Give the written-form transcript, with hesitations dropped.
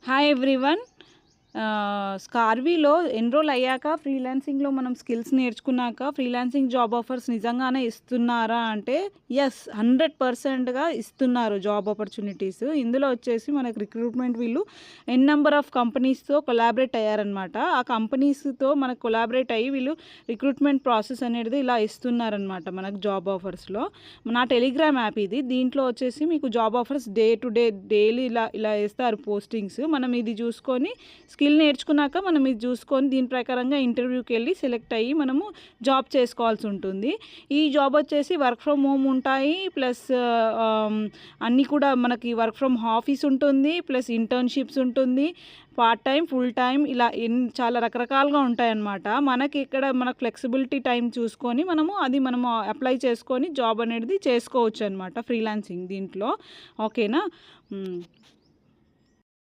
Hi everyone. స్కార్వీలో enrol అయ్యాక ఫ్రీలాన్సింగ్లో మనం skills నేర్చుకున్నాక ఫ్రీలాన్సింగ్ జాబ్ ఆఫర్స్ నిజంగానే ఇస్తున్నారా అంటే ఎస్, 100%గా ఇస్తున్నారు జాబ్ ఆపర్చునిటీస్. ఇందులో వచ్చేసి మనకు రిక్రూట్మెంట్ వీళ్ళు నెంబర్ ఆఫ్ కంపెనీస్తో కొలాబరేట్ అయ్యారనమాట. ఆ కంపెనీస్తో మనకు కొలాబరేట్ అయ్యి వీళ్ళు రిక్రూట్మెంట్ ప్రాసెస్ అనేది ఇలా ఇస్తున్నారనమాట మనకు జాబ్ ఆఫర్స్లో. నా టెలిగ్రామ్ యాప్ ఇది. దీంట్లో వచ్చేసి మీకు job offers day to day daily ఇలా ఇలా వేస్తారు పోస్టింగ్స్. మనం ఇది చూసుకొని స్కిల్ నేర్చుకున్నాక మనం ఇది చూసుకొని దీని ప్రకారంగా ఇంటర్వ్యూకి వెళ్ళి సెలెక్ట్ అయ్యి మనము జాబ్ చేసుకోవాల్సి ఉంటుంది. ఈ జాబ్ వచ్చేసి వర్క్ ఫ్రమ్ హోమ్ ఉంటాయి, ప్లస్ అన్నీ కూడా మనకి వర్క్ ఫ్రమ్ ఆఫీస్ ఉంటుంది, ప్లస్ ఇంటర్న్షిప్స్ ఉంటుంది, పార్ట్ టైం, ఫుల్ టైం, ఇలా చాలా రకరకాలుగా ఉంటాయన్నమాట. మనకి ఇక్కడ మనకు ఫ్లెక్సిబిలిటీ టైం చూసుకొని మనము అప్లై చేసుకొని జాబ్ అనేది చేసుకోవచ్చు అనమాట ఫ్రీలాన్సింగ్ దీంట్లో. ఓకేనా?